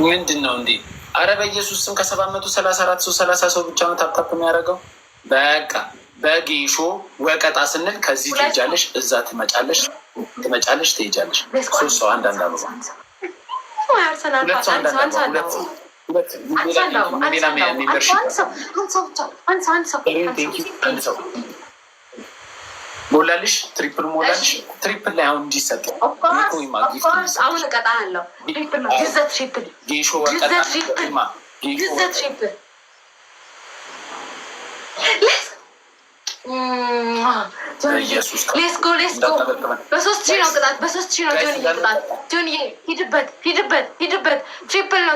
ምንድን ነው እንዴ? አረ በኢየሱስ ስም ከ734 ሰው 30 ሰው ብቻ ነው ታፕታፕ የሚያደርገው። በቃ በጌሾ ወቀጣ ስንል ከዚህ ትሄጃለሽ፣ እዛ ትመጫለሽ፣ ትሄጃለሽ። 3 ሰው አንዳንድ አበባ ሞላልሽ፣ ትሪፕል ሞላልሽ። ትሪፕል ላይ አሁን እንዲሰጥ አሁን እቀጣለሁ። ጌሾ በ3 ሺህ ነው ቅጣት፣ በ3 ሺህ ነው ቅጣት። ጆንዬ ሂድበት።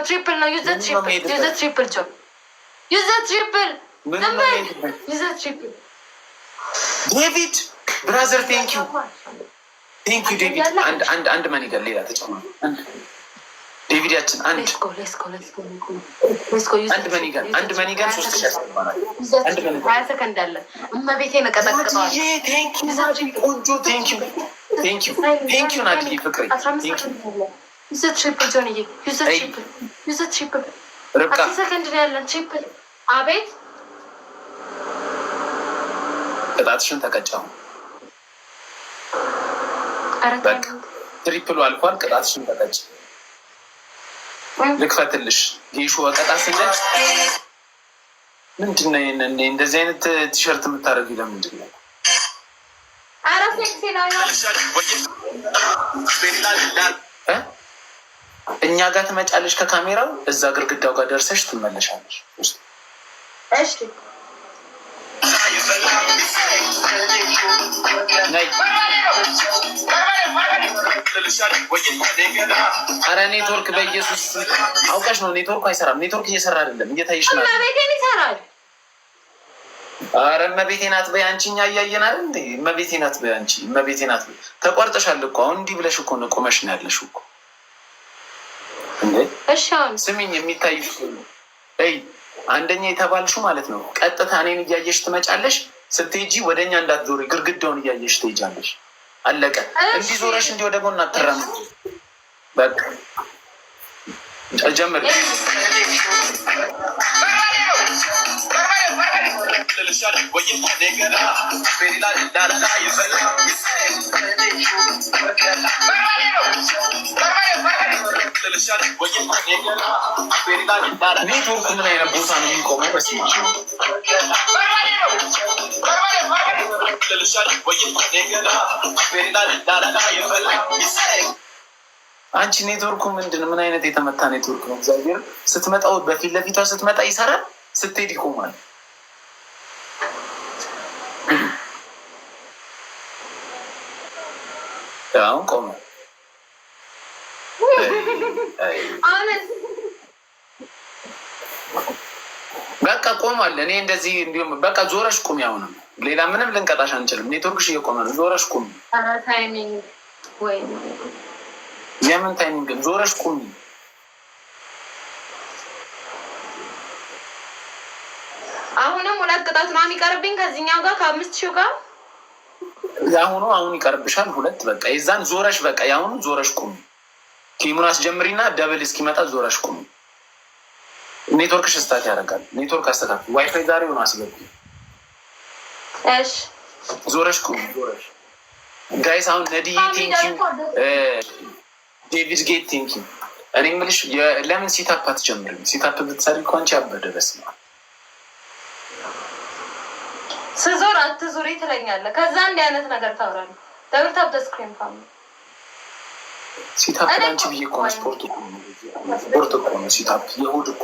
ትሪፕል ነው ዩዘት ትሪፕል ዴቪድ ብራዘር ቴንኪዩ ዴቪድ። አንድ መኒገር ሌላ ተጨማሪ ዴቪዳችን አንድ መኒገር 20 ሰከንድ አለ። እመቤቴን እቀጠቅጠዋለሁ። ቆንጆ ቴንኪዩ ናድዬ ፍቅሬ ርብቃ ሰከንድ ነው ያለን። ትሪፕል አቤት ቅጣትሽን ተቀጫው። በቃ ትሪፕሉ አልፏል። ቅጣትሽን ተቀጭ። ልክፈትልሽ ጌሾ ወቀጣ ስንል ምንድን ነው? እንደዚህ አይነት ቲሸርት የምታደርጊ ለምንድን ነው? እኛ ጋር ትመጫለሽ ከካሜራው፣ እዛ ግርግዳው ጋር ደርሰሽ ትመለሻለሽ። አረ ኔትወርክ በኢየሱስ አውቀሽ ነው። ኔትወርኩ አይሰራም። ኔትወርክ እየሰራ አይደለም። እየታየሽ ነው። አረ እመቤቴ ናት በይ አንቺ። እኛ እያየን አይደል እንዴ? እመቤቴ ናት በይ አንቺ። እመቤቴ ናት በይ። ተቋርጠሻል እኮ አሁን። እንዲህ ብለሽ እኮ ነው ቆመሽ ነው ያለሽ እኮ እንዴ። ስሚኝ፣ የሚታይሽ ይ አንደኛ የተባልሹ ማለት ነው። ቀጥታ እኔን እያየሽ ትመጫለሽ። ስትሄጂ ወደ እኛ እንዳትዞሪ፣ ግርግዳውን እያየሽ ትሄጃለሽ። አለቀ። እንዲህ ዞረሽ እንዲህ ወደ ጎን አትራም። በቃ ጀምር። ኔትወርክ ምን አይነት ቦታ ነው የሚቆመው? አንቺ ኔትወርኩ ምንድን ምን አይነት የተመታ ኔትወርክ ነው? እግዚአብሔር ስትመጣው በፊት ለፊቷ ስትመጣ ይሰራል፣ ስትሄድ ይቆማል። አሁን ቆመ። በቃ ቆሟል። እኔ እንደዚህ እንዲሁም በቃ ዞረሽ ቁሚ። አሁንም ሌላ ምንም ልንቀጣሽ አንችልም። ኔትወርክሽ እየቆመ ነው። ዞረሽ ቁሚ። የምን ታይሚንግ? ዞረሽ ቁሚ። አሁንም ሁለት ቅጣት ነው የሚቀርብኝ ከዚህኛው ጋር ከ5000 ጋር የአሁኑ አሁን ይቀርብሻል ሁለት። በቃ የዛን ዞረሽ በቃ የአሁኑ ዞረሽ ቁሚ። ኪሙን አስጀምሪና ደብል እስኪመጣ ዞረሽ ቁሚ። ኔትወርክሽ ስታት ያደርጋል። ኔትወርክ አስተካክል። ዋይፋይ ዛሬ ሆኖ አስገቢ። እሺ ዞረሽ ቁሚ። ዞረሽ ጋይስ። አሁን ነዲዬ ቴንኪው፣ ዴቪድ ጌት ቴንኪው። እኔ የምልሽ ለምን ሲታፕ አትጀምሪም? ሲታፕ ብትሰሪ እኮ አንቺ አበደ። በስመ አብ ስዞር አትዙሪ ትለኛለህ። ከዛ እንዲህ አይነት ነገር ታወራለህ። ደብርታብ ደስክሪን ፋሚ ሲታፕ አንቺ ብዬ እኮ ነው። ስፖርት እኮ ነው ሲታፕ። የሆድ እኮ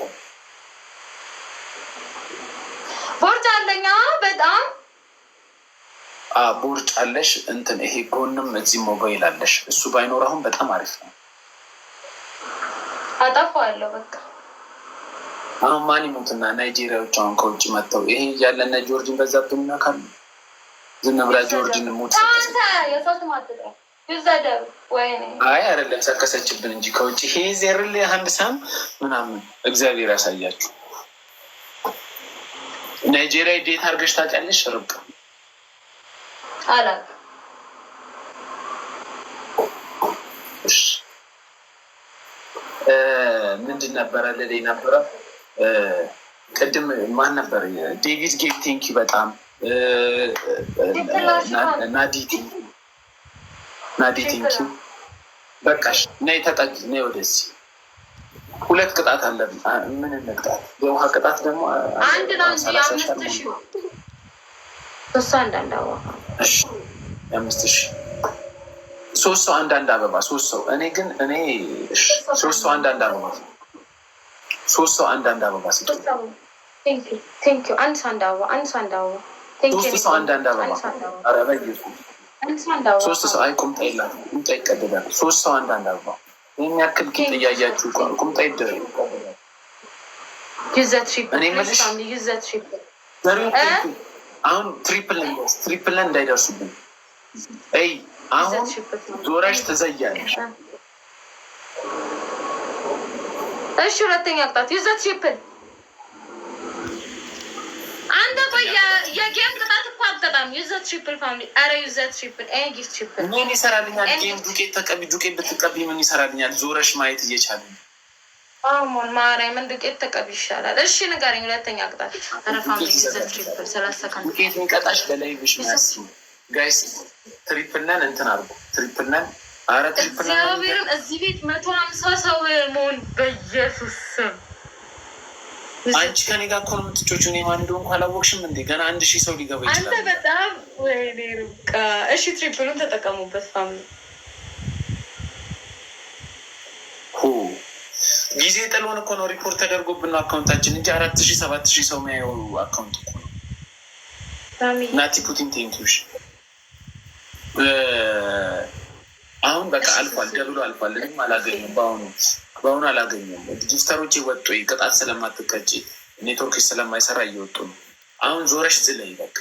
ቦርጭ አለኛ በጣም ቦርጭ አለሽ። እንትን ይሄ ጎንም እዚህ ሞባይል አለሽ። እሱ ባይኖር አሁን በጣም አሪፍ ነው። አጠፋዋለሁ በቃ። አሁን ማን ይሞትና ናይጄሪያዎች አሁን ከውጭ መጥተው ይሄ እያለና ጆርጅን በዛብን እናካል ዝም ብላ ጆርጅን ሞት አይ አይደለም ሰከሰችብን እንጂ ከውጭ ይሄ ዜርል አንድ ሳም ምናምን እግዚአብሔር ያሳያችሁ። ናይጄሪያ ዴት አድርገሽ ታውቂያለሽ? ርብቃ አላውቅም። ምንድን ነበረ ልልኝ ነበረ ቅድም ማን ነበር? ዴቪድ ጌት ቴንኪ በጣም ናዲ ቴንኪ። በቃሽ ነይ ተጠጊ ነይ ወደዚህ። 2 ቅጣት አለብን። ምን እንቅጣት? የውሃ ቅጣት ደግሞ አንድ ነው እንጂ 5,000 3 አበባ 5,000 3 ሰው አንዳንድ አበባ 3 ሰው። እኔ 3 ሰው አንዳንድ አበባ 3 ሰው አንዳንድ አበባ ስ 3 ሰው አንዳንድ አበባ። ኧረ በኢየሱስ 3 ሰው። አይ ቁምጣ የላትም ቁምጣ ይቀደዳል። 3 ሰው አንዳንድ አበባ። ይህን ያክል ቂጥ እያያችሁ ቁምጣ ይደረግ። እኔ የምልሽ አሁን ትሪፕል እንዳይደርሱብን አሁን ዞረሽ ትዘያለሽ። እሺ 2ኛ ቅጣት ዩዘት ትሪፕል። አንተ ቆይ የጌም ቅጣት እኮ አትቀጣም። ዩዘት ትሪፕል ፋሚሊ። ኧረ ዩዘት ትሪፕል ጊፍት ትሪፕል ምን ይሰራልኛል? ጌም ዱቄት ተቀቢ። ዱቄት ብትቀቢ ምን ይሰራልኛል? ዞረሽ ማየት እየቻለ አሞን ማርያምን ዱቄት ተቀቢ ይሻላል። እሺ ንገረኝ 2ኛ ቅጣት። ኧረ ፋሚሊ ዩዘት ትሪፕል 30 ሰከንድ ዱቄት የሚቀጣሽ በላይ ብሽ ማስ ጋይስ ትሪፕልነን እንትን አድርጎ ትሪፕልነን። ኧረ ትሪፕልነን እግዚአብሔርን እዚህ ቤት 150 ሰው መሆን በኢየሱስ ስም። አንቺ ከኔ ጋር እኮ ነው የምትጮቹ። እኔ ማን እንደሆንኩ አላወቅሽም እንዴ? ገና 1000 ሰው ሊገባ ይችላል። አንተ በጣም ወይኔ ሩቃ። እሺ ትሪፕሉን ተጠቀሙበት ፋሚሊ። ጊዜ ጥሎን እኮ ነው ሪፖርት ተደርጎብን ነው አካውንታችን እንጂ 4000 7000 ሰው የሚያየው አካውንት እኮ ነው። ናቲ ፑቲን ቴንኪሽ። አሁን በቃ አልፏል፣ ደብሎ አልፏል። እኔም አላገኘም፣ በአሁኑ አላገኘም። ጊፍተሮች ወጡ። ቅጣት ስለማትቀጭ ኔትወርክ ስለማይሰራ እየወጡ ነው። አሁን ዞረሽ ዝለይ በቃ።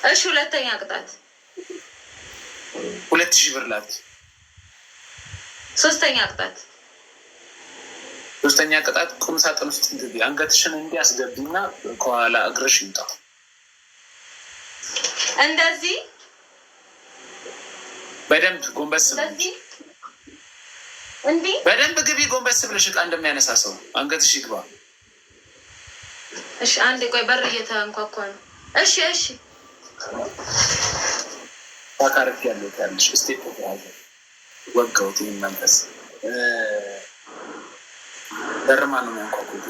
እሺ 2ኛ ቅጣት 2000 ብር ላት። 3ኛ ቅጣት 3ኛ ቅጣት ቁም ሳጥን ውስጥ ግቢ። አንገትሽን እንዲህ አስገቢና ከኋላ እግርሽ ይውጣ። እንደዚህ በደንብ ጎንበስ ብለሽ በደንብ ግቢ። ጎንበስ ብለሽ ዕቃ እንደሚያነሳ ሰው አንገትሽ ይግባ። እሺ አንዴ ቆይ፣ በር እየተንኳኳ ነው። እሺ ታካርፍ ያለሽ ስቴፕ ወጋውት መንፈስ በርማ ነው የሚያንኳኩት።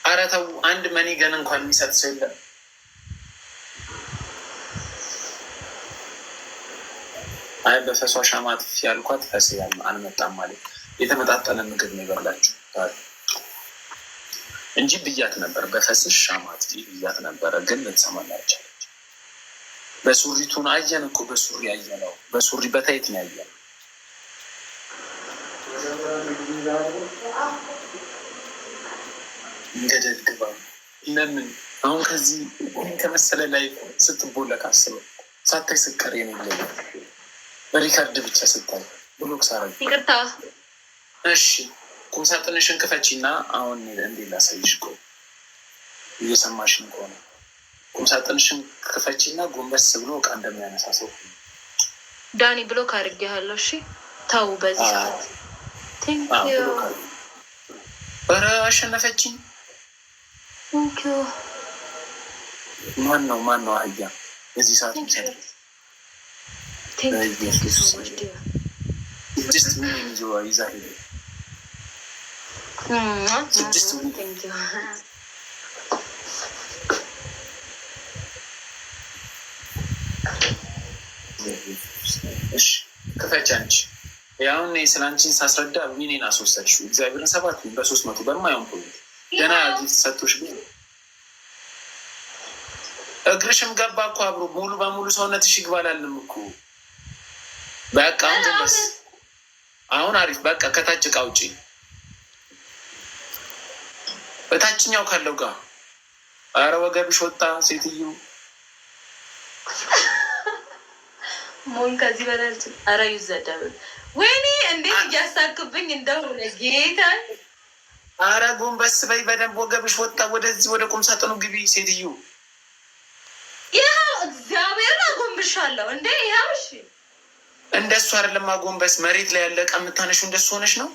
ኧረ ተው፣ አንድ መኒገን እንኳን የሚሰጥ ሰው የለም። አይ በፈሷ ሻማት ያልኳት ፈስ አልመጣም ማለት የተመጣጠነ ምግብ ነው የበላችሁ እንጂ ብያት ነበር። በፈስሽ ሻማት ብያት ነበረ፣ ግን ልትሰማኝ አልቻለች። በሱሪቱን አየን እኮ በሱሪ አየነው። በሱሪ በታይት ነው ያየነው። እንገደል ግባ። ለምን አሁን ከዚህ ከመሰለ ላይ ስትቦለቅ አስበው። ሳታይ ስቀር የሌለ በሪካርድ ብቻ ስታይ ብሎክ ሳረግ ይቅርታ። እሺ ቁምሳጥንሽን ክፈቺና አሁን እንዴ ላሳይሽ። ቆይ እየሰማሽን ከሆነ ቁምሳጥንሽን ክፈቺና ጎንበስ ብሎ እቃ እንደሚያነሳ ሰው ዳኒ ብሎክ አድርጌሃለሁ። እሺ ተው በዚህ ሰዓት ቴንኪዩ። ኧረ አሸነፈችኝ። ማን ነው አህያ በዚህ ሰዓት ሚሰጥ? ስድስት ሚሊዮን ይዞ ይዛ ሄደ። 6 ሚሊዮን ክፈች አንቺ። ያሁን ስለ አንቺን ሳስረዳ ሚሊዮን አስወሰድሽው። እግዚአብሔርን 7 በ300 በማይሆን ፖይንት ገና ጊፍት ሰጥቶሽ ግን እግርሽም ገባ እኮ አብሮ ሙሉ በሙሉ ሰውነትሽ ይግባላልም እኮ። በቃ አሁን በስ አሁን አሪፍ በቃ ከታች እቃ ውጪ በታችኛው ካለው ጋር። አረ ወገብሽ ወጣ ሴትዮ። ሞን ከዚህ በታች አረ ይዘደብ። ወይኔ እንዴት እያሳክብኝ እንደሆነ ጌታ። አረ ጎንበስ በይ በደንብ ወገብሽ ወጣ። ወደዚህ ወደ ቁም ሳጥኑ ግቢ ሴትዮ። ይኸው እግዚአብሔርን አጎንብሻለሁ እንዴ! ይኸው እሺ፣ እንደሱ አይደለም አጎንበስ። መሬት ላይ ያለ ዕቃ የምታነሺው እንደሱ ሆነሽ ነው።